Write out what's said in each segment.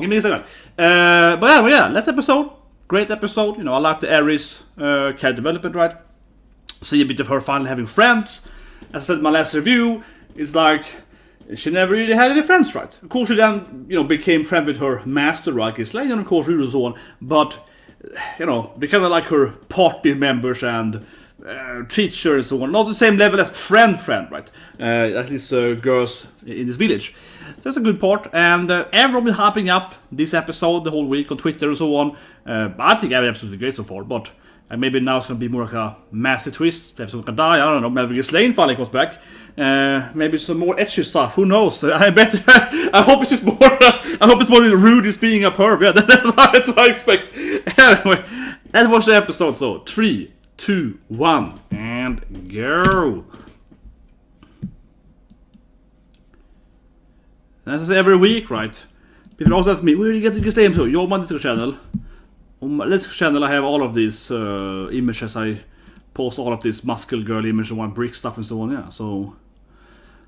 long. But yeah, last episode, great episode. You know, I like the Eris character development, right? See a bit of her finally having friends. As I said in my last review, it's like she never really had any friends, right? Of course, she then, you know, became friends with her master, right, Ghislaine, and of course, Rudues and so on. But, you know, they kind of like her party members and teacher and so on. Not the same level as friend, right? At least girls in this village. So that's a good part. And everyone been hyping up this episode the whole week on Twitter and so on. I think every episode is great so far, but maybe now it's going to be more like a massive twist. The episode can die, I don't know. Maybe Ghislaine finally comes back. Maybe some more etchy stuff. Who knows? I hope it's just more. I hope it's more Rudeus being a perv. Yeah, that's what I expect. Anyway, that was the episode. So 3, 2, 1, and go. That's every week, right? People also ask me, where do you get the Ghislaine to? You're on my Discord channel. On my Discord channel, I have all of these images. I post all of these muscle girl images and one brick stuff and so on. Yeah, so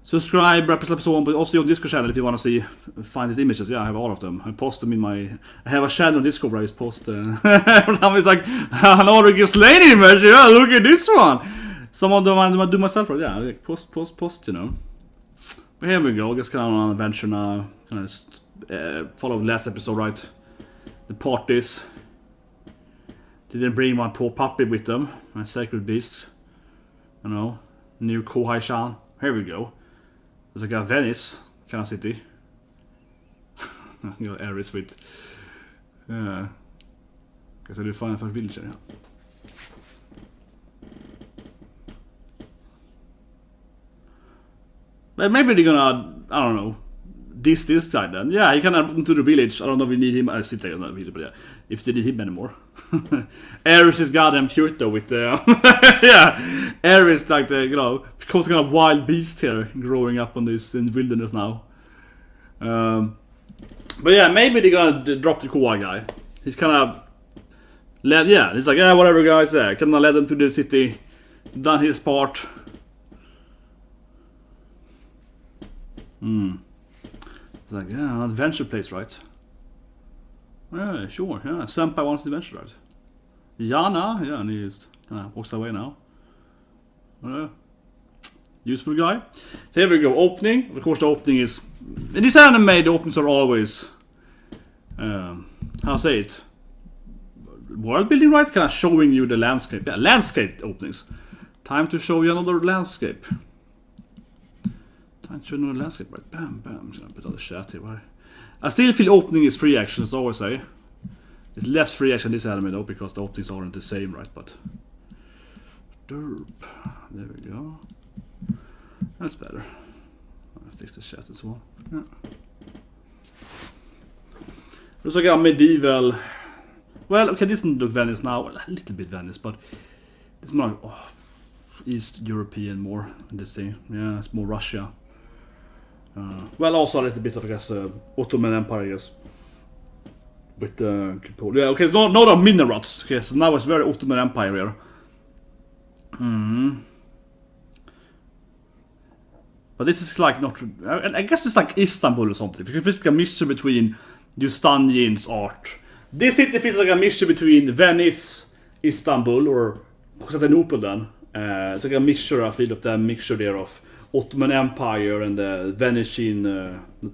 subscribe, represent so on, but also your Discord channel if you want to find these images. Yeah, I have all of them. I post them in my. I have a channel on Discord where I just post. It's like another Ghislaine image. Yeah, look at this one. Some of them I do myself. Right? Yeah, like post. You know. But here we go. Just kind of on an adventure now. Kind of follow the last episode, right? The parties. Didn't bring my poor puppy with them. My sacred beast. You know. New Kohai-chan. Here we go. It's like a Venice kind of city. You know, Eris with. Guess I do find first village here. Yeah. But maybe they're gonna, I don't know, this guy then. Yeah, he can have into the village. I don't know if we need him. I sit there on the village, but yeah, if they need him anymore. Eris is goddamn cute though with the yeah, Eris like the, you know, becomes kind of wild beast here, growing up on this in wilderness now. But yeah, maybe they're gonna drop the Kawaii guy. He's kind of led. Yeah, he's like, yeah, whatever, guys. Yeah, kind of led them to the city, done his part. It's like, yeah, an adventure place, right? Yeah, sure, yeah. Senpai wants adventure, right? Yana, yeah, and he just kind of walks away now. Useful guy. So here we go, opening. Of course, the opening is... In this anime, the openings are always... how say it? World building, right? Kind of showing you the landscape. Yeah, landscape openings. Time to show you another landscape. Time to show you another landscape, right? Bam, bam. I'm just gonna put all the chat here, right? I still feel opening is free action, as I always say. It's less free action in this anime though, because the openings aren't the same, right? But derp. There we go. That's better. I'll fix the chat as well. Yeah. Looks like a medieval. Well, okay, this doesn't look Venice now. A little bit Venice, but it's more like East European more in this thing. Yeah, it's more Russia. Well, also a little bit of, I guess, Ottoman Empire, I guess. With yeah, okay, it's not a minarets. Okay, so now it's very Ottoman Empire here. But this is like not. I guess it's like Istanbul or something. Because it's like a mixture between Justinian's art. This city feels like a mixture between Venice, Istanbul, or Constantinople then. It's like a mixture, I feel, of that mixture there of Ottoman Empire and the Venetian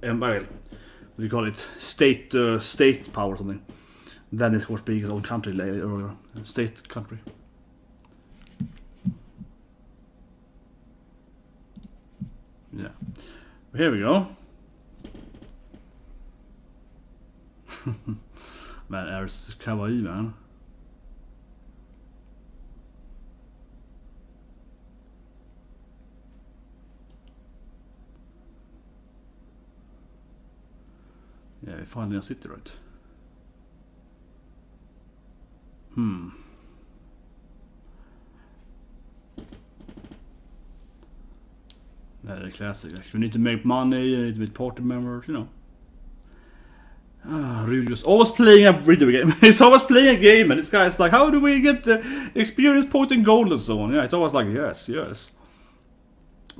Empire. What do you call it? State power or something. Venice was being its own country earlier. State country. Yeah. Here we go. Man, Eris is kawaii, man. Yeah, we finally a city, right? Very classic. Like, we need to make money, you need to meet party members, you know. Rudues always playing a video game. He's always playing a game, and this guy's like, how do we get the experience point and gold and so on? Yeah, it's always like, yes.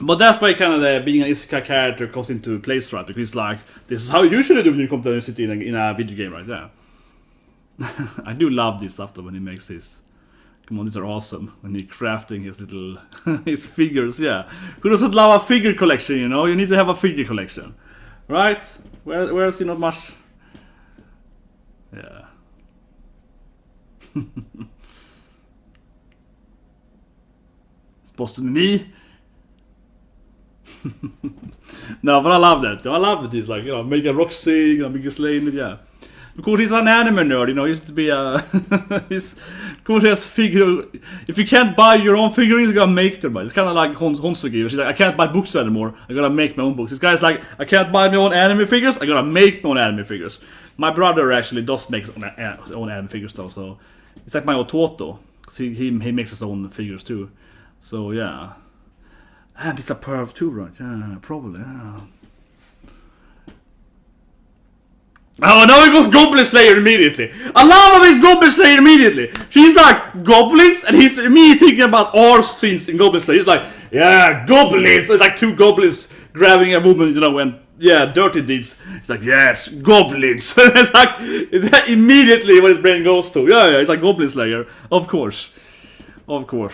But that's why kind of being an isekai character comes into place, right? Because it's like, this is how you should do when you come to a city in a video game, right? Yeah. I do love this stuff though when he makes this. Come on, these are awesome. When he's crafting his little his figures, yeah. Who doesn't love a figure collection, you know? You need to have a figure collection. Right? Where's not much? Yeah. It's supposed to be me. No, but I love that. I love that he's like, you know, make a Roxy, you know, make a Ghislaine, yeah. Of course, he's an anime nerd, you know. He used to be a. He's, of course, he has figure. If you can't buy your own figurines, you gotta make them. It's kind of like Honsuki. She's like, I can't buy books anymore. I gotta make my own books. This guy's like, I can't buy my own anime figures. I gotta make my own anime figures. My brother actually does make his own anime figures though, so it's like my Ototo. He makes his own figures too. So yeah, and he's a perv too, right? Yeah, probably. Yeah. Oh, now he goes Goblin Slayer immediately. I love how he's Goblin Slayer immediately. She's like, goblins, and he's immediately thinking about our scenes in Goblin Slayer. He's like, yeah, goblins. It's like two goblins grabbing a woman, you know, and yeah, dirty deeds. It's like, yes, goblins. It's like, immediately what his brain goes to. Yeah, it's like Goblin Slayer. Of course,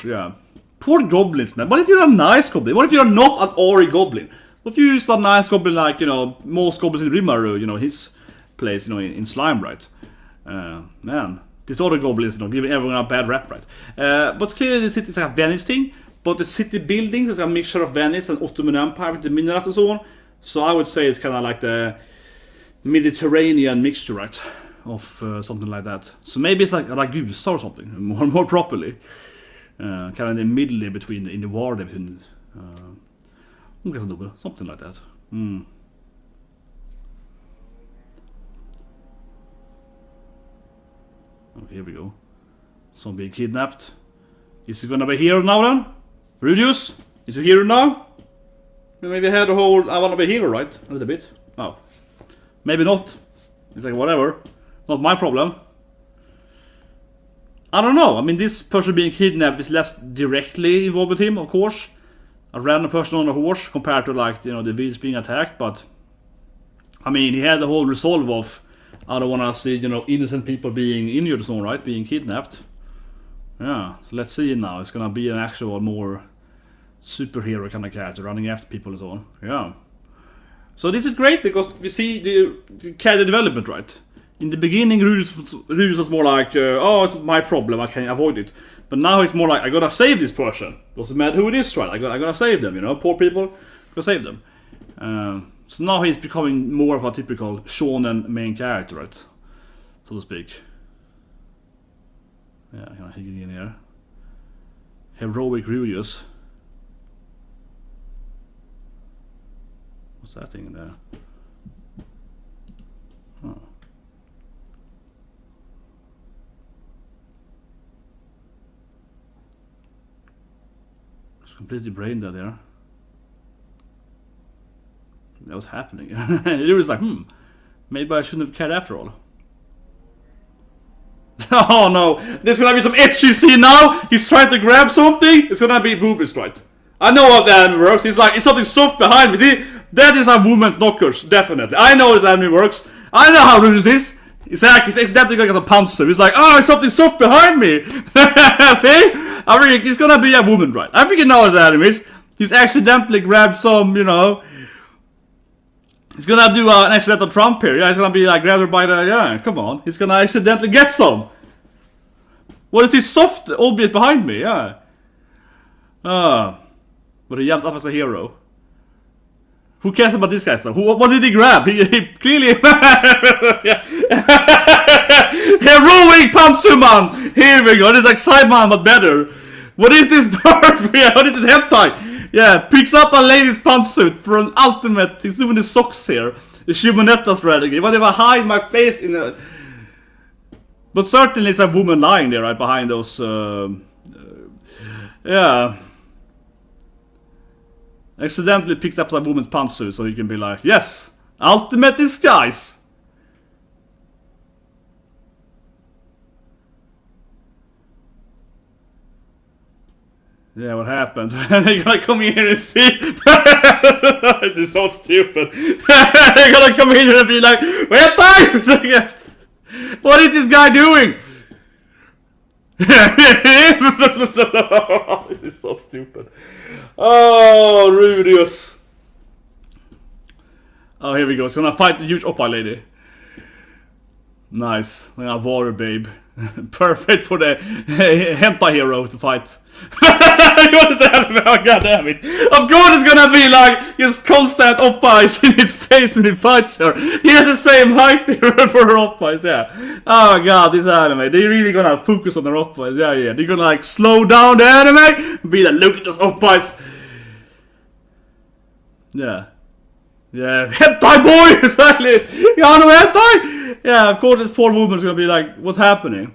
yeah. Poor goblins, man. What if you're a nice goblin? What if you're not an Ori goblin? What if you're just a nice goblin like, you know, most goblins in Rimuru, you know, his place, you know, in Slime, right? Man, these other goblins, you know, giving everyone a bad rap, right? But clearly the city is like a Venice thing, but the city buildings is a mixture of Venice and Ottoman Empire with the minerals and so on. So I would say it's kind of like the Mediterranean mixture, right? Of something like that. So maybe it's like Ragusa or something, more properly. Kind of in the middle between, in the war between, something like that. Okay, here we go. Someone being kidnapped. Is he gonna be hero now then? Rudeus? Is he hero now? Maybe I had a whole I wanna be hero, right? A little bit. Oh. Maybe not. It's like whatever. Not my problem. I don't know. I mean, this person being kidnapped is less directly involved with him, of course. A random person on a horse compared to, like, you know, the wheels being attacked, but I mean, he had the whole resolve of I don't want to see, you know, innocent people being injured or so, right? Being kidnapped. Yeah, so let's see now. It's gonna be an actual more superhero kind of character running after people and so on. Yeah. So this is great because we see the character development, right? In the beginning, Rudues was more like, oh, it's my problem, I can avoid it. But now it's more like, I gotta save this person. Doesn't matter who it is, right? I gotta save them, you know? Poor people, gotta save them. So now he's becoming more of a typical shonen main character, right? So to speak. Yeah, kind of hanging in here. Heroic Rudeus. What's that thing there? Oh. It's completely brain dead there. That was happening. It was like, maybe I shouldn't have cared after all. Oh no, there's gonna be some itchy scene now. He's trying to grab something. It's gonna be boobies, right? I know how the anime works. He's like, it's something soft behind me. See, that is a woman's knockers, definitely. I know this anime works. I know how Rudeus is. He's accidentally gonna get a punch him. He's like, oh, it's something soft behind me. See? I think he's gonna be a woman, right? I think you know his anime is. He's accidentally grabbed some, you know. He's gonna do an accidental Trump here. Yeah, he's gonna be like grabbed her by the. Yeah, come on. He's gonna accidentally get some. What is this soft albeit behind me? Yeah. But he jumps up as a hero. Who cares about this guy stuff? What did he grab? He clearly. Heroic Pantsuman! Here we go. This is like Sideman, but better. What is this perf? Yeah, what is this hentai? Yeah, picks up a lady's pantsuit for an ultimate. He's doing the socks here. The Shimonetta strategy. What if I hide my face in a. But certainly it's a woman lying there right behind those. Yeah. Accidentally picks up a woman's pantsuit so you can be like, yes, ultimate disguise. Yeah, what happened? And they're gonna come in here and see. It is so stupid. They're gonna come in here and be like, "Wait time! What is this guy doing?" This is so stupid. Oh, Rudeus. Oh, here we go. He's gonna fight the huge oppa lady. Nice. Water babe. Perfect for the hentai hero to fight. God damn it. Of course it's gonna be like just constant oppas in his face when he fights her. He has the same height for her oppas, yeah. Oh my god, this anime. They're really gonna focus on their oppas, yeah. They're gonna like slow down the anime, be like, look at those oppas. Yeah. Yeah, hentai boy! Exactly! Yeah, no hentai! Yeah, of course this poor woman's gonna be like, what's happening?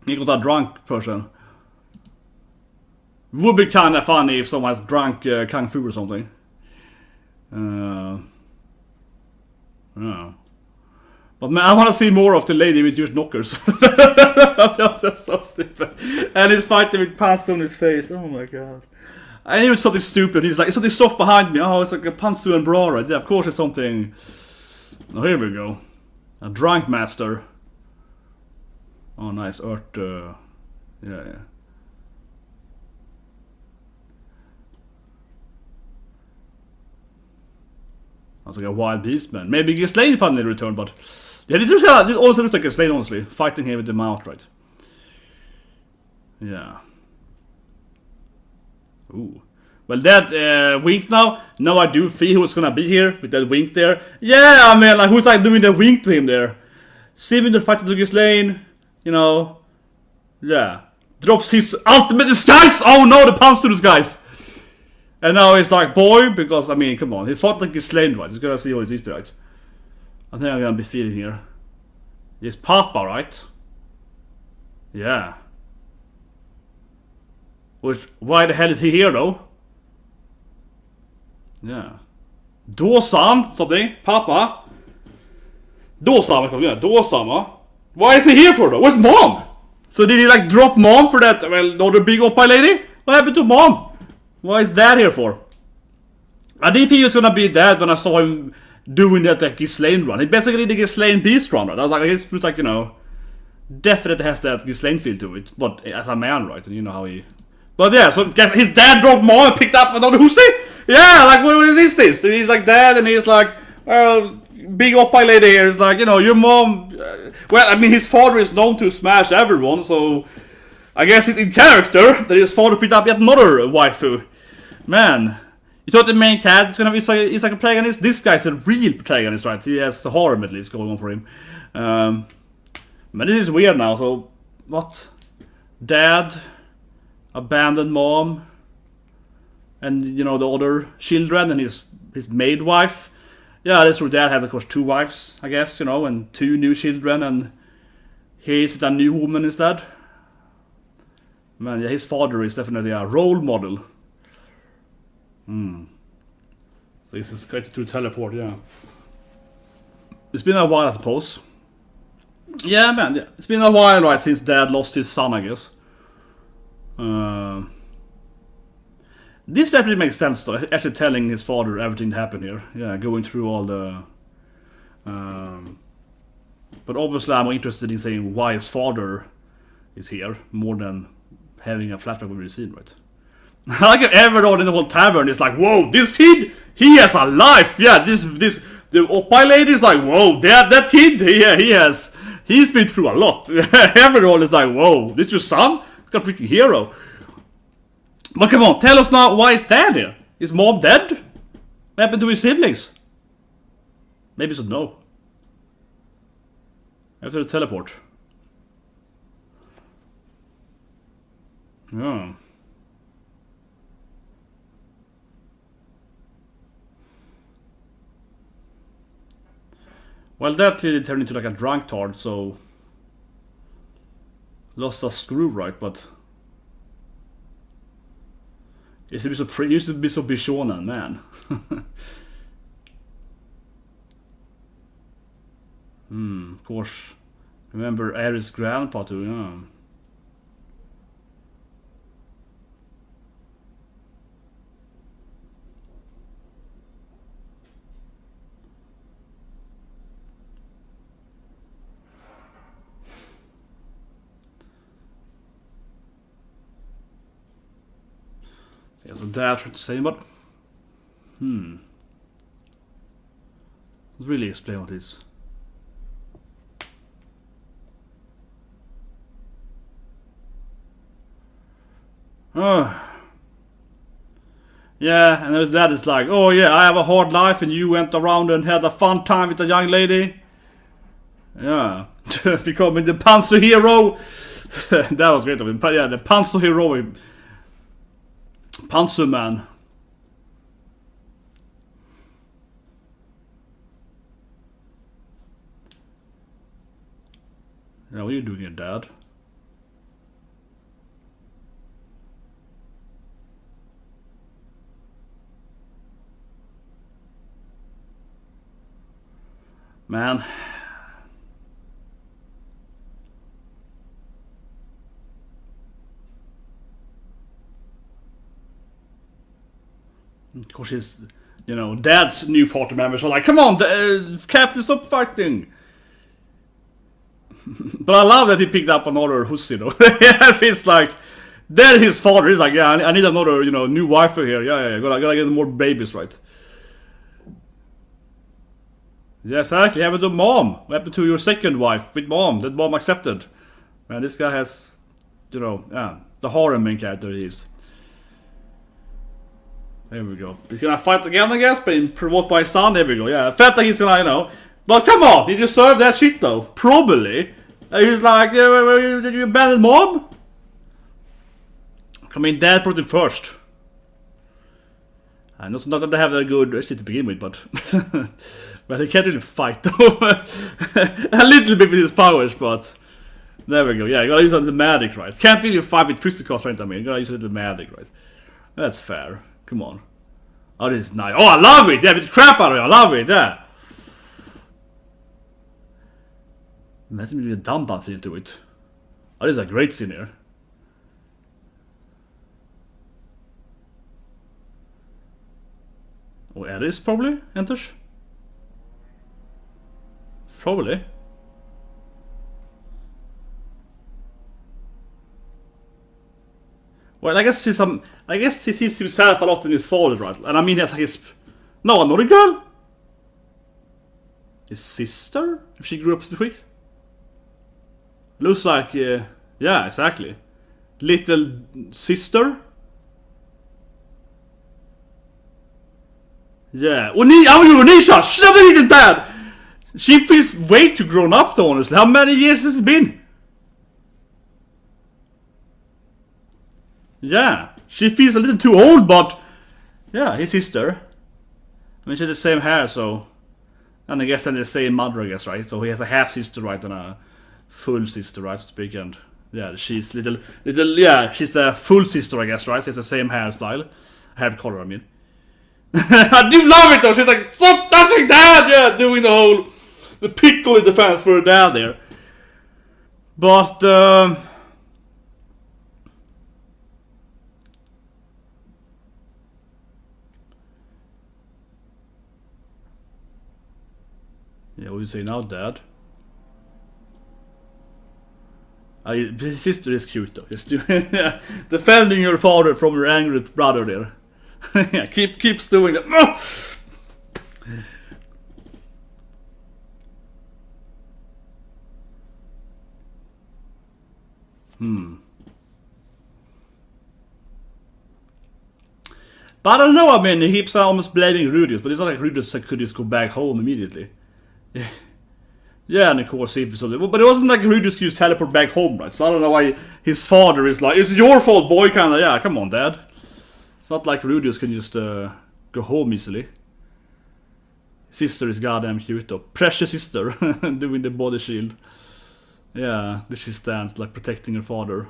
He got a drunk person. Would be kinda funny if someone's drunk Kung Fu or something. Yeah. But man, I wanna see more of the lady with huge knockers. That's just so stupid. And he's fighting with pants on his face. Oh my god. I knew it's something stupid. He's like, it's something soft behind me. Oh, it's like a pantsu and bra, right? Yeah, of course it's something. Oh, here we go. A drunk master. Oh, nice. Earth. Yeah. That's like a wild beast, man. Maybe Ghislaine finally returned, but yeah, this also looks like Ghislaine, honestly, fighting here with the mouth, right? Yeah. Ooh. Well, that wink now I do feel who's gonna be here with that wink there. Yeah, I mean, like, who's like doing the wink to him there? Sibling fighting to Ghislaine, you know. Yeah. Drops his ultimate disguise! Oh no, the punch to disguise! And now he's like, boy, because, I mean, come on. He fought like Ghislaine, right? He's gonna see what it is, right? I think I'm gonna be feeling here. He's Papa, right? Yeah. Why the hell is he here, though? Yeah. Dosan, something. Papa. Dosama, yeah. Dosama. Why is he here for, though? Where's Mom? So did he, like, drop Mom for that, well, the big oppa lady? What happened to Mom? Why is Dad here for? I didn't think he was gonna be Dad when I saw him doing that, like, Ghislaine run. He basically did the Ghislaine Beast run, right? I was like, it's like, you know, definitely has that Ghislaine feel to it. But as a man, right? And you know how he... But yeah, so his dad dropped Mom and picked up another Husi? Yeah, like, what is this? And he's like, Dad, and he's like, well, big oppa lady here is like, you know, your mom... well, I mean, his father is known to smash everyone, so... I guess it's in character that his father picked up yet another waifu. Man, you thought the main cat is gonna be he's like a protagonist? This guy's a real protagonist, right? He has the harem at least going on for him. But this is weird now, so... What? Dad... abandoned Mom, and you know the other children, and his maid wife. Yeah, that's true. Dad had of course 2 wives, I guess, you know, and 2 new children, and he's with a new woman instead. Man, yeah, his father is definitely a role model. So this is great to teleport, yeah. It's been a while, I suppose. Yeah, man, yeah. It's been a while, right, since Dad lost his son, I guess. This definitely makes sense though, actually telling his father everything that happened here. Yeah, going through all the... but obviously I'm more interested in saying why his father is here, more than having a flashback we've seen, right? Like everyone in the whole tavern is like, whoa, this kid, he has a life! Yeah, the oppa lady is like, whoa, that kid, he's been through a lot. Everyone is like, whoa, this your son? A freaking hero. But come on, tell us now, why is Dad here? Is Mom dead? What happened to his siblings? Maybe it's a no. After the teleport. Yeah. Well, that clearly turned into like a drunk tard, so... Lost a screw, right, but... It used to be so Bishonen, man. Of course. Remember Eris' grandpa too, yeah. Yeah, so dad tried to say, but let's really explain what it is. Yeah, and his dad is like, oh yeah, I have a hard life and you went around and had a fun time with a young lady. Yeah, becoming the Panzer hero. That was great of him. Yeah, the Panzer hero. Panzer man. Yeah, what are you doing here, Dad? Man. Of course, his, Dad's new party members are like, come on, Captain, stop fighting. But I love that he picked up another hussy, though. Yeah, it's like, that his father. He's like, yeah, I need another, new wife here. Yeah, gotta get more babies, right? Yeah, exactly. What happened to mom? What happened to your second wife with mom? That mom accepted. Man, this guy has, the horror main character he is. There we go. He's gonna fight again, I guess, being provoked by his son. There we go. Yeah, I felt like he's gonna, But come on, he deserved that shit, though. Probably. He's like, did you abandon mom? I mean, dad put it first. And it's not that they have a good shit to begin with, but well, he can't really fight though. A little bit with his powers, but there we go. Yeah, you gotta use a little magic, right? Can't really fight with physical strength. I mean, you gotta use a little magic, right? That's fair. Come on. Oh, this is nice. Oh, I love it. Yeah, with the crap out of it. I love it. Yeah. Imagine me doing a dumb feel to it. Oh, this is a great scene here. Oh, Eris probably enters? Probably. Well, I guess he sees himself a lot in his father, right? And I mean, that's like his... No, another girl? His sister? If she grew up too quick? Looks like... yeah, exactly. Little sister? Yeah. Onisha! Snabba little dad! She feels way too grown up though, honestly. How many years has it been? Yeah. She feels a little too old, but... Yeah, his sister. I mean, she has the same hair, so... And I guess then the same mother, I guess, right? So he has a half-sister, right, and a full sister, right, so to speak, and... Yeah, she's little... Yeah, she's the full sister, I guess, right? She has the same hairstyle. Hair color, I mean. I do love it though. She's like, stop touching dad. Yeah, doing the pickle in defense for her dad there. But yeah, what do you say now, Dad? His sister is cute though. He's yeah, defending your father from your angry brother there. Yeah, keeps doing that. But I don't know, I mean, he keeps almost blaming Rudeus, but it's not like Rudeus could just go back home immediately. Yeah, and of course, but it wasn't like Rudeus could just teleport back home, right? So I don't know why his father is like, it's your fault, boy, kinda. Yeah, come on, Dad. It's not like Rudeus can just go home easily. Sister is goddamn cute though. Precious sister doing the body shield. Yeah, this she stands like protecting her father.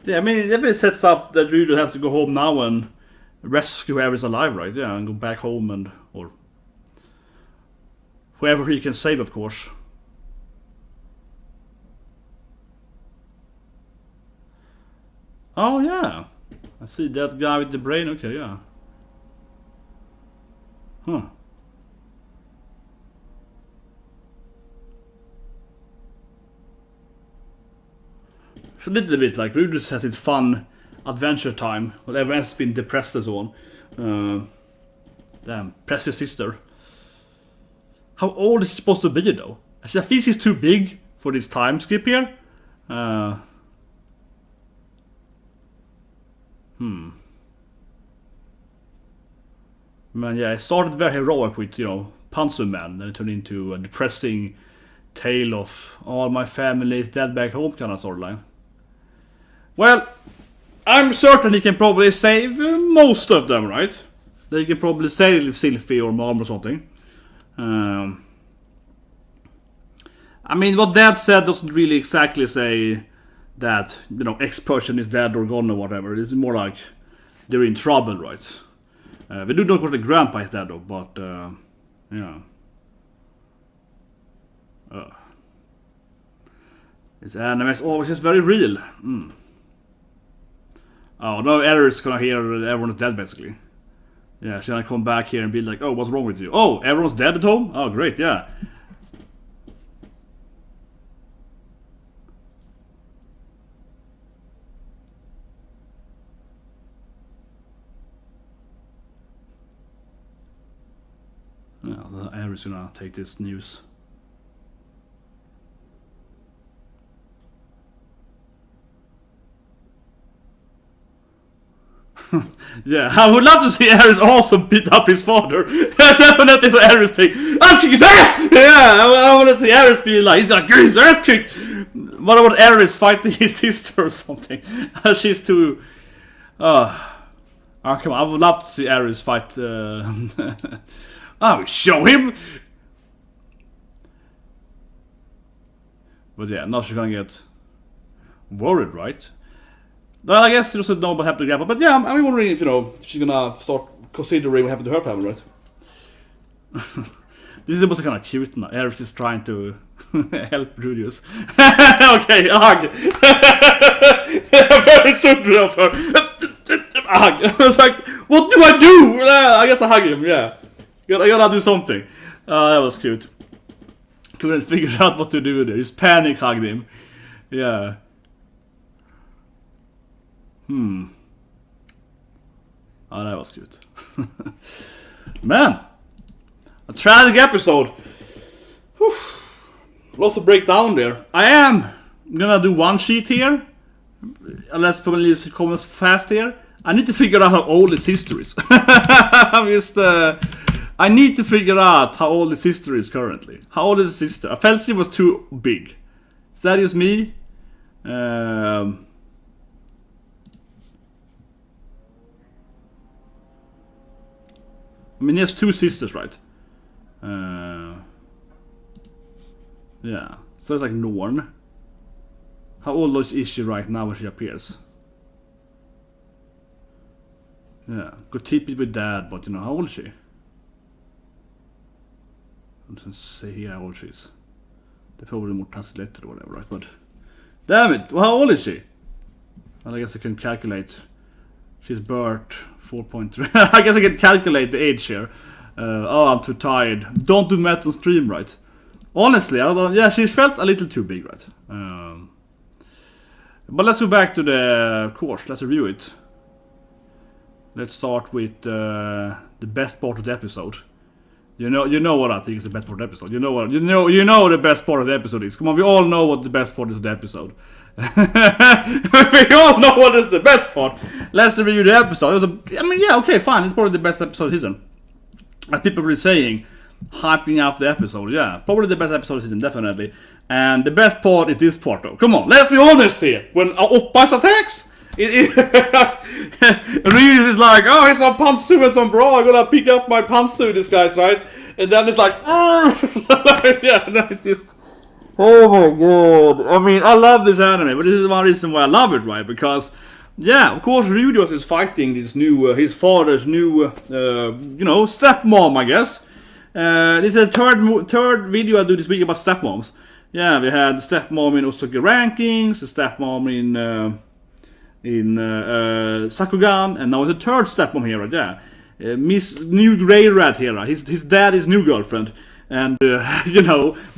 Yeah, I mean, it definitely sets up that Rudeus has to go home now and rescue whoever's alive, right? Yeah, and go back home and... or... whoever he can save, of course. Oh, yeah. I see that guy with the brain. Okay, yeah. Huh. a little bit like Rudeus has its fun adventure time, while everyone else has been depressed and so on. Damn, press your sister. How old is she supposed to be though? I think she's too big for this time skip here. Man, yeah, it started very heroic with, Panzer Man, then it turned into a depressing tale of all my family is dead back home kind of storyline. Well, I'm certain he can probably save most of them, right? They can probably save Sylphie or Mom or something. I mean, what Dad said doesn't really exactly say that, X person is dead or gone or whatever. It's more like they're in trouble, right? We do know what the grandpa is dead though, but, yeah. It's anime is always just very real. Oh, no, Eris is gonna hear everyone's dead basically. Yeah, she's gonna come back here and be like, oh, what's wrong with you? Oh, everyone's dead at home? Oh, great, yeah. Yeah, so Eris is gonna take this news. Yeah, I would love to see Eris also beat up his father. Definitely so Eris thing. I'm kicking his ass! Yeah, I want to see Eris be like, he's gonna get his ass kicked! What about Eris fighting his sister or something? She's too... oh, come on, I would love to see Eris fight... I will show him! But yeah, now she's gonna get worried, right? Well, I guess she doesn't know what happened to Grandpa, but yeah, I'm wondering if, she's gonna start considering what happened to her family, right? This is also kind of cute now. Eris is trying to help Rudeus. Okay, a hug! Very sudden of her. A hug. I was like, what do I do? I guess I hug him, yeah. I gotta do something. That was cute. Couldn't figure out what to do there. Just panic hugged him. Yeah. Oh, that was cute. Man, a tragic episode. Whew. Lots of breakdown there. I am gonna do one sheet here, unless probably leaves the comments fast here. I need to figure out how old his sister is. I'm just, I need to figure out how old his sister is currently. How old is his sister? I felt she was too big. Is that just me? I mean, he has two sisters, right? Yeah. So it's like Norn. How old is she right now when she appears? Yeah. Could keep it with Dad, but how old is she? I doesn't say here how old she is. They're probably more translated or whatever, right? But damn it! Well, how old is she? Well, I guess I can calculate. She's birth 4.3. I guess I can calculate the age here. Oh, I'm too tired. Don't do math on stream, right? Honestly, yeah, she felt a little too big, right? But let's go back to the course. Let's review it. Let's start with the best part of the episode. You know what I think is the best part of the episode. You know the best part of the episode is. Come on, we all know what the best part is of the episode. We all know what is the best part. Let's review the episode. Okay, fine. It's probably the best episode of the season. As people were saying, hyping up the episode. Yeah, probably the best episode of the season, definitely. And the best part is this part, though. Come on, let's be honest here. When Oppas attacks, Reedus is like, oh, here's some pantsu and some bra. I'm gonna pick up my pantsu, this guy's right. And then it's like, yeah, that's just. Oh my god. I mean, I love this anime, but this is one reason why I love it, right? Because, yeah, of course, Rudeus is fighting this new, his father's new, stepmom, I guess. This is the third video I do this week about stepmoms. Yeah, we had the stepmom in Osaka Rankings, the stepmom in Sakugan, and now the third stepmom here, right there. Miss New Grey Rat here, right? His dad is new girlfriend. And,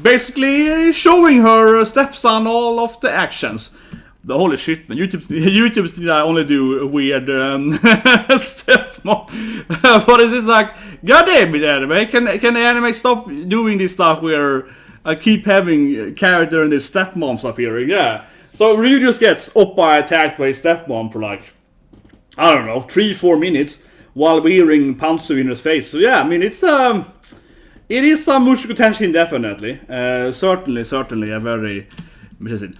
basically showing her stepson all of the actions. But holy shit, man! YouTube's only do weird stepmom. But it's just like, goddamn it, anime! Can the anime stop doing this stuff where I keep having character and this stepmoms appearing? Yeah. So Rudeus gets Oppa attacked by his stepmom for like, I don't know, 3-4 minutes while wearing Pantsu in his face. So yeah, I mean it is some Mushoku Tensei definitely. Certainly a very.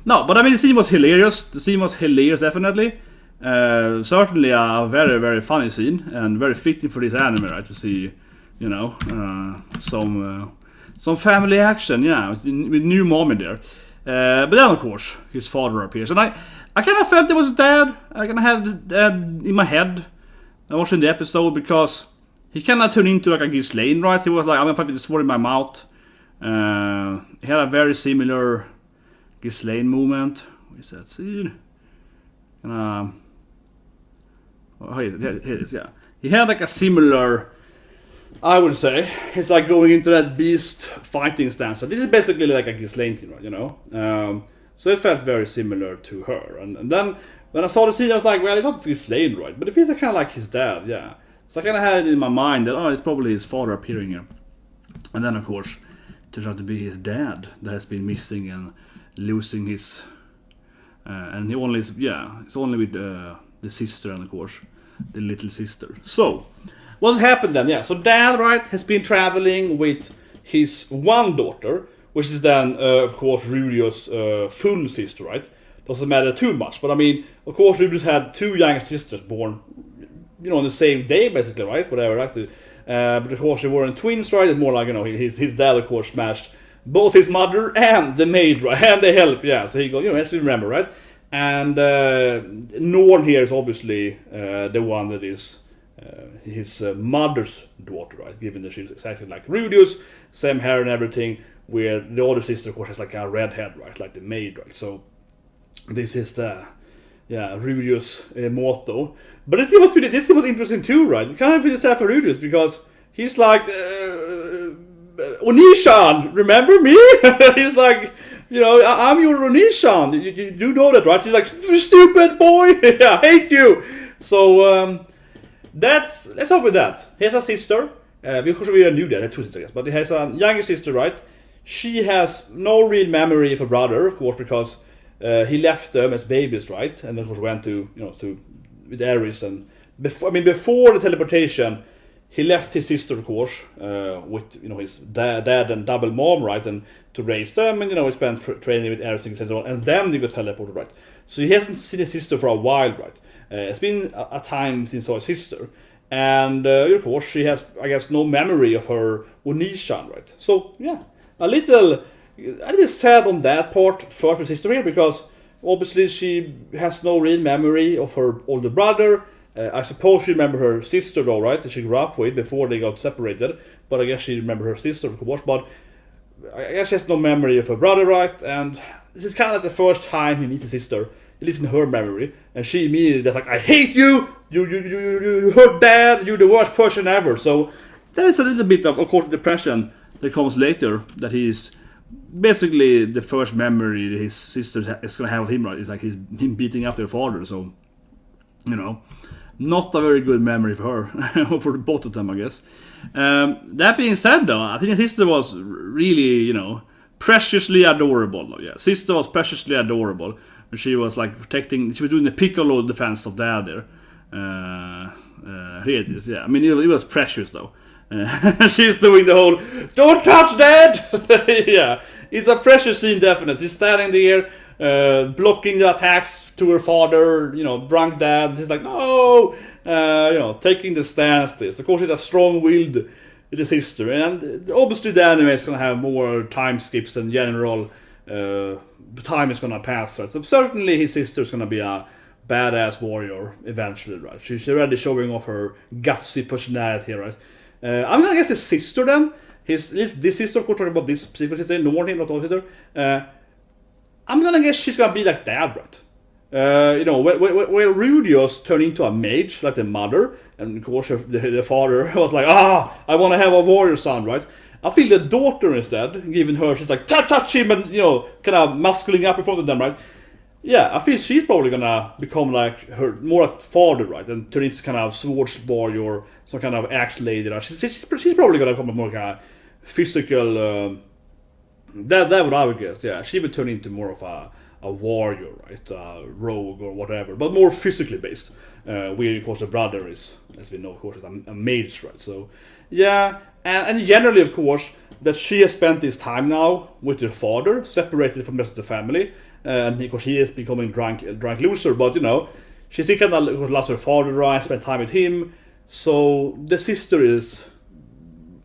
No, but I mean the scene was hilarious. Definitely. Certainly a very, very funny scene and very fitting for this anime, right? To see, some family action, yeah, with new mom in there. But then of course his father appears, and I kind of felt it was dad. I kind of had that in my head. I watching the episode because he kind of turned into like a Ghislaine, right? He was like, I'm gonna fight with the sword in my mouth. He had a very similar Ghislaine movement. What is that scene? Here it is, yeah. He had like a similar, I would say, it's like going into that beast fighting stance. So this is basically like a Ghislaine team, right, So it felt very similar to her. And then when I saw the scene, I was like, well, it's not Ghislaine, right? But it feels like kind of like his dad, yeah. So I kind of had it in my mind that, it's probably his father appearing here. And then, of course, it turns out to be his dad that has been missing and losing his... and he only is, it's only with the sister and, of course, the little sister. So, what happened then? Yeah, so dad, right, has been traveling with his one daughter, which is then, of course, Rudeus' full sister, right? Doesn't matter too much, but I mean, of course, Rudeus had two younger sisters born, on the same day, basically, right? Whatever, right? But of course, they weren't twins, right? It's more like, his dad, of course, smashed both his mother and the maid, right? And they help, yeah. So he goes, has to remember, right? And Norn here is obviously the one that is his mother's daughter, right? Given that she's exactly like Rudeus, same hair and everything, where the older sister, of course, has like a red head, right? Like the maid, right? So this is the, Rudeus motto. But this was interesting too, right? You kind of feel sad for Rudeus because he's like, Onishan, remember me? He's like, I'm your Onishan. You know that, right? She's like, stupid boy, I hate you. So let's start with that. He has a sister. Because we knew that, two sisters, I guess. But he has a younger sister, right? She has no real memory of her brother, of course, because he left them as babies, right? And then of course went to with Eris, and before the teleportation, he left his sister, of course, with his dad and double mom, right, and to raise them, and he spent training with Eris and so on, and then they got teleported, right? So he hasn't seen his sister for a while, right? It's been a time since he saw his sister, and of course she has, I guess, no memory of her Onishan, right? So yeah, a little sad on that part for her sister here, because obviously she has no real memory of her older brother. I suppose she remember her sister though, right? That she grew up with before they got separated. But I guess she remember her sister, of course. But I guess she has no memory of her brother, right? And this is kind of like the first time he meets his sister. He listens to her memory, and she immediately just like, I hate you! You hurt dad! You're the worst person ever! So there's a little bit of course, depression that comes later, that he's basically the first memory his sister is going to have of him, right? It's like him beating up their father, so, not a very good memory for her, for both of them, I guess. That being said, though, I think his sister was really, preciously adorable, though, yeah. Sister was preciously adorable. She was like she was doing the piccolo defense of dad there. Here it is, yeah. I mean, it was precious, though. She's doing the whole, don't touch dad! Yeah, it's a precious scene, definitely. She's standing there, blocking the attacks to her father, drunk dad. He's like, no! Taking the stance this. Of course, she's a strong-willed little sister. And obviously the anime is going to have more time skips and general time is going to pass. Right? So certainly his sister is going to be a badass warrior eventually, right? She's already showing off her gutsy personality, right? I'm gonna guess his sister then. This sister, of course, talking about this specific sister, Norn, not all sister. I'm gonna guess she's gonna be like dad, right? Where Rudeus turned into a mage, like the mother, and of course the father was like, I want to have a warrior son, right? I feel the daughter instead, given her, she's like, touch him, and kind of muscling up in front of them, right? yeah, I feel she's probably gonna become like her more like father, right, and turn into kind of swords warrior, some kind of axe lady. Right? She's probably gonna become a more kind of physical. That what I would guess. Yeah, she would turn into more of a warrior, right, rogue or whatever, but more physically based. Where of course the brother is, as we know, of course, is a mage, right? So yeah, and generally, of course, that she has spent this time now with her father, separated from the rest of the family. And of course he is becoming drunk loser, but you know, she still kind of loves her father, right? Spent time with him, so the sister is,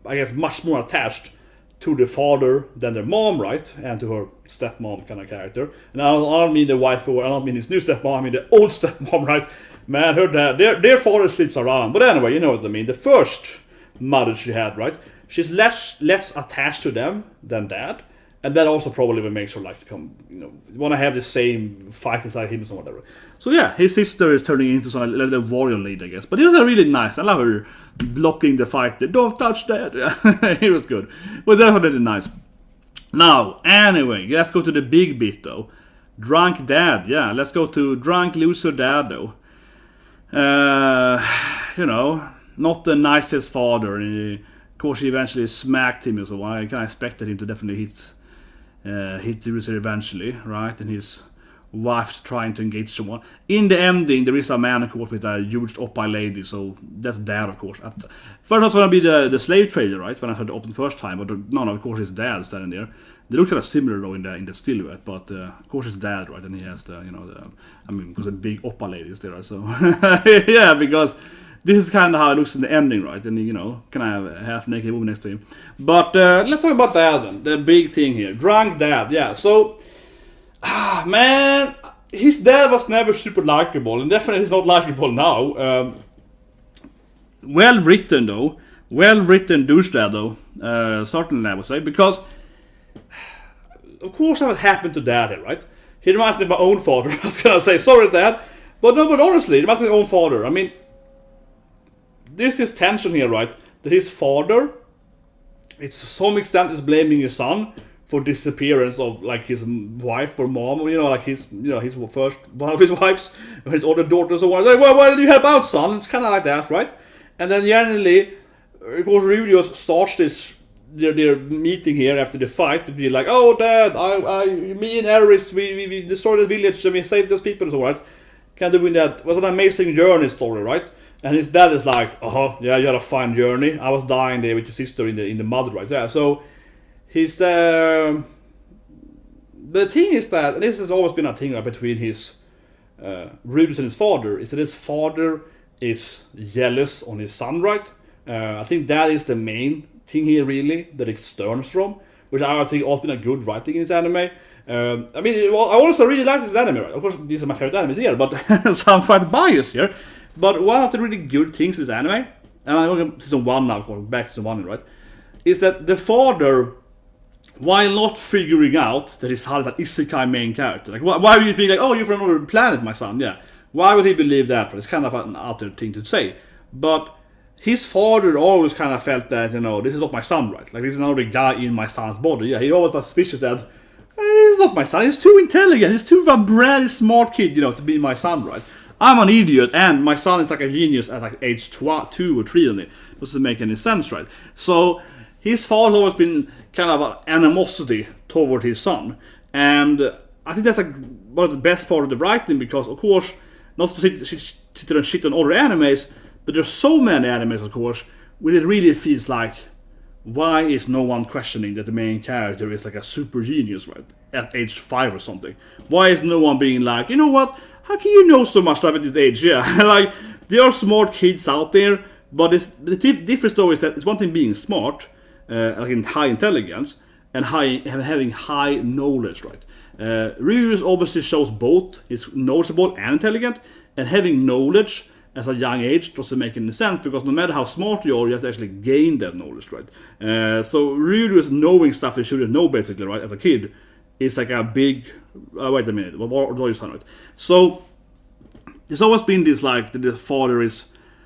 I guess, much more attached to the father than their mom, right? And to her stepmom kind of character. And I don't mean the wife, or I don't mean his new stepmom. I mean the old stepmom, right? Man, her dad, their father sleeps around. But anyway, you know what I mean. The first mother she had, right? She's less attached to them than dad. And that also probably will makes her like to come, you know, want to have the same fight inside him or whatever. So yeah, his sister is turning into some little warrior lead, I guess. But it was really nice. I love her blocking the fight. Don't touch that. It was good. It was definitely nice. Now, anyway, let's go to the big bit though. Drunk dad. Yeah, let's go to drunk loser dad though. You know, not the nicest father. And of course, he eventually smacked him, so I kind of expected him to definitely hit the loser eventually, right? And his wife trying to engage someone. In the ending, there is a man, of course, with a huge oppa lady, so that's dad, of course. First, it's gonna be the slave trader, right? When I heard it open the first time, but no, of course, his dad standing there. They look kind of similar though in the silhouette, but of course, his dad, right? And he has because a big oppa lady is there, right? So yeah, because this is kind of how it looks in the ending, right? And you know, can I have a half-naked woman next to him? But let's talk about dad then. The big thing here, drunk dad. Yeah. So, man, his dad was never super likable, and definitely is not likable now. Well written though, well written douche dad though. Certainly I would say, because of course what happened to dad here, right? He reminds me of my own father. I was gonna say sorry, dad, but no, but honestly, it reminds me of my own father. I mean, there's this tension here, right? That his father, it's to some extent, is blaming his son for disappearance of like his wife or mom, or, you know, like his first one of his wives, or his older daughters, or one. Like, why did you help out, son? It's kind of like that, right? And then generally, of course, Rudeus starts this their meeting here after the fight to be like, oh, dad, me and Eris, we destroyed the village and we saved those people, so right? Kind of doing that. It was an amazing journey story, right? And his dad is like, yeah, you had a fine journey. I was dying there with your sister in the mud, right? Yeah, so he's the thing is that, and this has always been a thing between his Rudues and his father, is that his father is jealous on his son, right? I think that is the main thing here, really, that it stems from, which I think also been a good writing in this anime. I mean, I also really like this anime, right? Of course, these are my favorite animes here, but so I'm quite biased here. But one of the really good things in this anime, and I'm going to season 1 now, going back to season 1, right, is that the father, while not figuring out that his son is an Isekai main character, like, why would you be like, oh, you're from another planet, my son, yeah. Why would he believe that? But it's kind of an utter thing to say. But his father always kind of felt that, you know, this is not my son, right? Like, this is another guy in my son's body. Yeah, he always was suspicious that, he's not my son, he's too intelligent, he's too a very smart kid, you know, to be my son, right? I'm an idiot, and my son is like a genius at like age 2 or 3 only. Doesn't make any sense, right? So his father's always been kind of an animosity toward his son, and I think that's like one of the best part of the writing, because of course, not to sit there and shit on other animes, but there's so many animes, of course, where it really feels like, why is no one questioning that the main character is like a super genius, right? At age 5 or something. Why is no one being like, you know what? How can you know so much stuff at this age? Yeah, like, there are smart kids out there, but the difference though is that it's one thing being smart, like in high intelligence, and having high knowledge, right? Rudeus obviously shows both. He's knowledgeable and intelligent, and having knowledge at a young age doesn't make any sense, because no matter how smart you are, you have to actually gain that knowledge, right? So Rudeus knowing stuff he shouldn't know, basically, right, as a kid, is like a big... wait a minute, what do you sound right? So, there's always been this, like, that the father is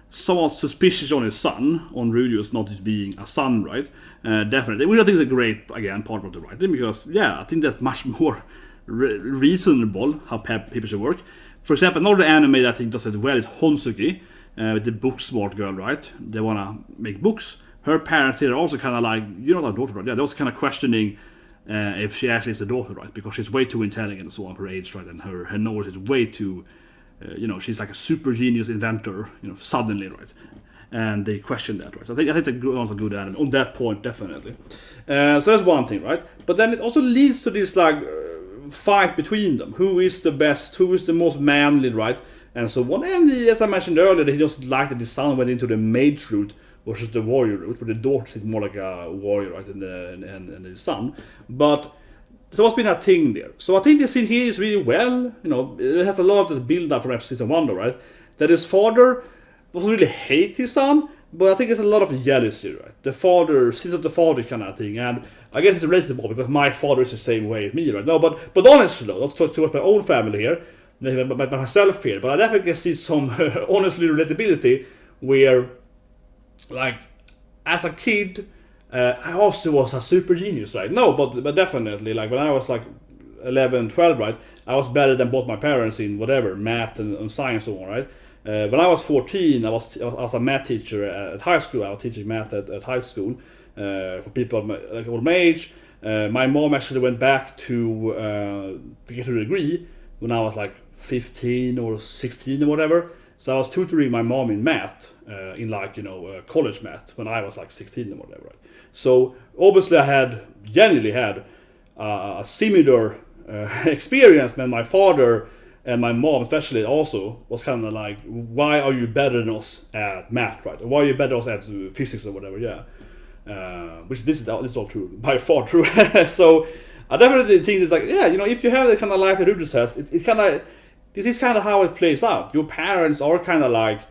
somewhat suspicious on his son, on Rudeus not just being a son, right? Definitely. Which I think is a great, again, part of the writing, because, yeah, I think that's much more reasonable how people should work. For example, another anime that I think does it well is Honsuki, with the book smart girl, right? They wanna make books. Her parents are also kind of like, you're not a daughter, right? Yeah, they're also kind of questioning if she actually is the daughter, right? Because she's way too intelligent and so on, her age, right? And her knowledge is way too, she's like a super genius inventor, suddenly, right? And they question that, right? So I think they go on a good anime on that point, definitely. So that's one thing, right? But then it also leads to this like fight between them. Who is the best? Who is the most manly, right? And so on. And as I mentioned earlier, he just liked that his son went into the mage route versus the warrior route, where the daughter is more like a warrior, right? And the son. But there must be that thing there. So I think the scene here is really well. It has a lot of the build up from episode season 1, though, right? That his father doesn't really hate his son, but I think there's a lot of jealousy, right? The father, sins of the father kind of thing, and I guess it's relatable because my father is the same way as me, right? No, but honestly, though, let's talk about my own family here, by myself here, but I definitely see some honestly relatability where, like, as a kid, I also was a super genius, right? No, but definitely, like, when I was like 11, 12, right, I was better than both my parents in whatever, math and science and so on, right? When I was 14, I was a math teacher at high school. I was teaching math at high school for people like old my age. My mom actually went back to get her degree when I was like 15 or 16 or whatever. So I was tutoring my mom in math, in like, college math when I was like 16 or whatever. Right? So obviously I genuinely had a similar experience when my father and my mom especially also was kind of like, why are you better than us at math, right? Or why are you better than us at physics or whatever, yeah. Which this is all true, by far true. So I definitely think it's like, yeah, if you have the kind of life that Rudues has, it's kind of, this is kind of how it plays out. Your parents are kind of like,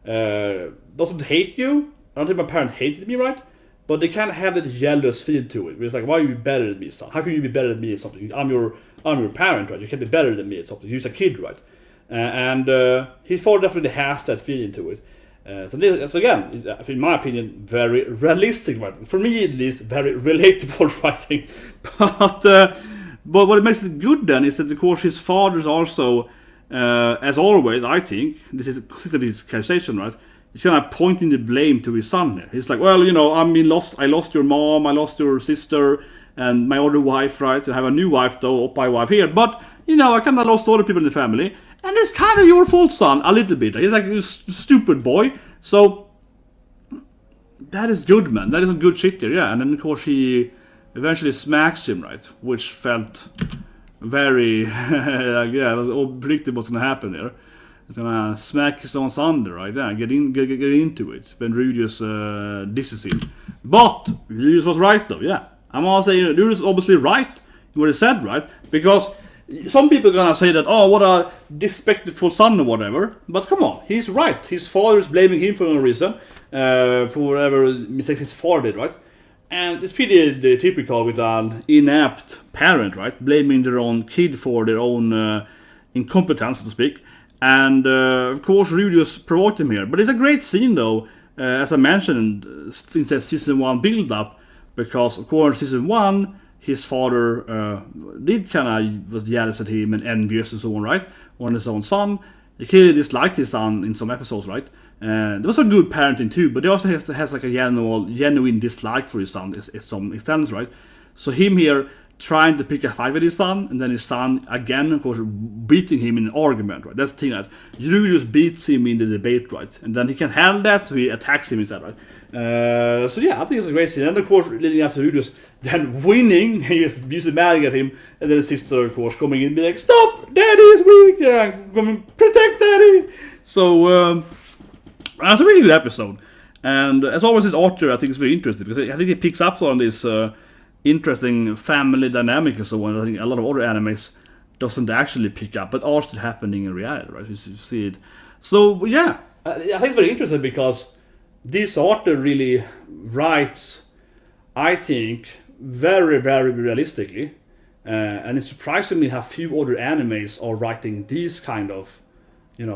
doesn't hate you. I don't think my parents hated me, right? But they kind of have that jealous feel to it. Where it's like, why are you better than me, son? How can you be better than me at something? I'm your parent, right? You can't be better than me at something. You're a kid, right? And his father definitely has that feeling to it. So again, in my opinion, very realistic writing. For me, at least, very relatable writing. But what makes it good then is that, of course, his father is also, as always, I think, this is consistent with his characterization, right? He's kind of pointing the blame to his son here. He's like, well, I lost your mom, I lost your sister, and my other wife, right? I have a new wife, though, my wife here. But, I kind of lost other people in the family. And it's kind of your fault, son, a little bit. He's like, you stupid boy. So, that is good, man. That is some good shit here, yeah. And then, of course, he eventually smacks him, right? Which felt very, it was all predictable what's going to happen there. He's going to smack his own son there, right? Yeah, get into it. When Rudeus disses him. But, Rudeus was right, though, yeah. I'm also saying Rudeus is obviously right in what he said, right? Because some people are gonna say that, oh, what a disrespectful son or whatever. But come on, he's right. His father is blaming him for no reason, for whatever mistakes his father did, right? And it's pretty typical with an inept parent, right? Blaming their own kid for their own incompetence, so to speak. And of course, Rudeus provoked him here. But it's a great scene, though, as I mentioned, in the season 1 build-up, because of course, season 1. His father did kind of was jealous at him and envious and so on, right? On his own son. He clearly disliked his son in some episodes, right? There was a good parenting too, but he also has like a genuine dislike for his son in some extent, right? So him here trying to pick a fight with his son, and then his son again, of course, beating him in an argument, right? That's the thing, that Rudeus beats him in the debate, right? And then he can handle that, so he attacks him instead, right? So yeah, I think it's a great scene. And of course, leading after Rudeus then winning, he was using magic at him, and then his sister, of course, coming in and be like, stop! Daddy is weak! Yeah, I'm going to protect Daddy! So, that's a really good episode. And as always, this author, I think, is very interesting, because I think he picks up on this interesting family dynamic and so on. I think a lot of other animes doesn't actually pick up, but are still happening in reality, right? You see it. So, yeah, I think it's very interesting, because this author really writes, I think, very, very realistically, and it's surprisingly how few other animes are writing these kind of,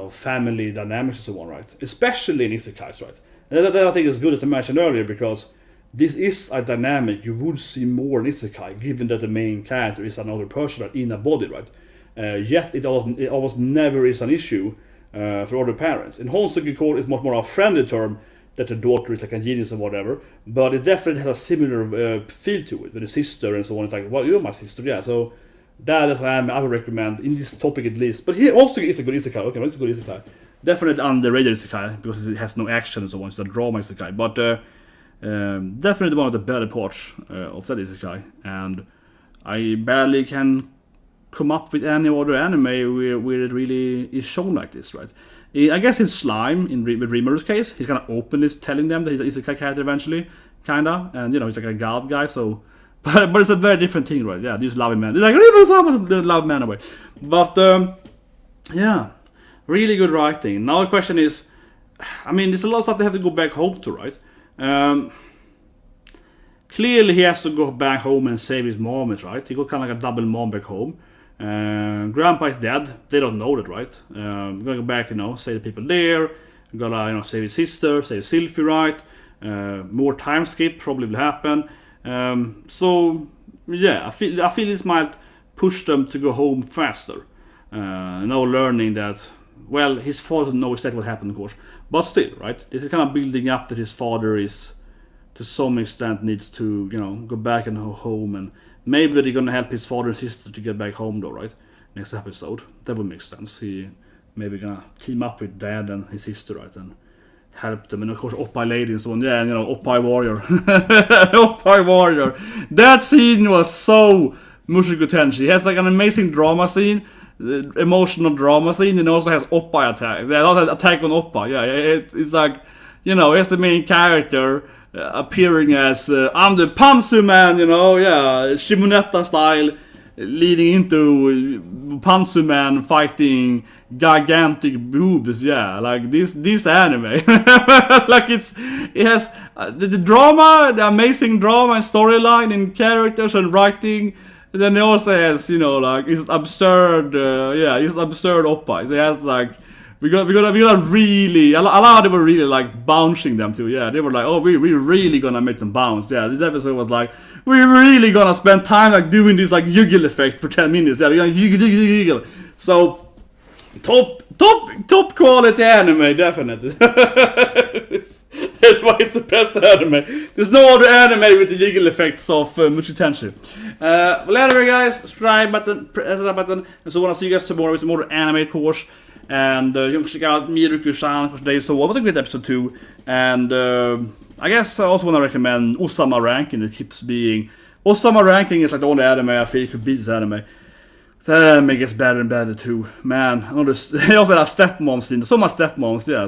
family dynamics and so on, right? Especially in isekais, right? And that I think is good, as I mentioned earlier, because this is a dynamic you would see more in Isekai, given that the main character is another person in a body, right? Yet it almost never is an issue for other parents. In Honseki Code, it's much more a friendly term that the daughter is like a genius or whatever, but it definitely has a similar feel to it with the sister and so on. It's like, well, you're my sister, yeah. So that is what I would recommend in this topic at least. But here also is a good Isekai. Okay, it's a good Isekai. Definitely underrated Isekai because it has no action and so on. It's a drama Isekai, but definitely one of the better parts of that Isekai. And I barely can come up with any other anime where it really is shown like this, right? I guess in Slime, with Rimur's case, he's kind of openly telling them that he's a Isekai character eventually, kinda, and he's like a god guy, so... But it's a very different thing, right? Yeah, these loving men. They're like, the love man away. But, yeah, really good writing. Now the question is, I mean, there's a lot of stuff they have to go back home to, right? Clearly he has to go back home and save his mom, right? He got kind of like a double mom back home. Grandpa is dead. They don't know that, right? Gonna go back, save the people there. Gotta, save his sister, save Sylphie, right? More time skip probably will happen. So yeah, I feel this might push them to go home faster. Now learning that, well, his father doesn't know exactly what happened, of course, but still, right? This is kind of building up that his father is, to some extent, needs to, go back and go home, and maybe they're gonna help his father and sister to get back home, though, right? Next episode, that would make sense. He maybe gonna team up with dad and his sister, right, and help them, and of course Oppai Lady and so on. Yeah, Oppai Warrior. Oppai Warrior. That scene was so Mushoku Tensei. He has like an amazing drama scene, emotional drama scene, and also has Oppai attack. Yeah, not attack on Oppai. Yeah, it's like, he's the main character appearing as I'm the Pansu Man, Shimonetta style, leading into Pansu Man fighting gigantic boobs, yeah, like this anime. Like it has the drama, the amazing drama and storyline and characters and writing. And then it also has, like it's absurd, it's absurd oppa. It has like we got really a lot of them were really like bouncing them too. Yeah, they were like, oh, we're really gonna make them bounce. Yeah, this episode was like, we're really gonna spend time like doing this like jiggle effect for 10 minutes. Yeah, we're gonna jiggle. So top quality anime, definitely. That's why it's the best anime. There's no other anime with the jiggle effects of Mushoku Tensei. Well, anyway, guys, subscribe button, press that button, and so I want to see you guys tomorrow with some more anime course. And you can check out Miruku-san for today. So what was a great episode 2. And I guess I also want to recommend Osama Ranking. It keeps being Osama Ranking is like the only anime I feel could beat this anime. The anime gets better and better too. Man, they also had a stepmom scene. So much stepmoms, yeah.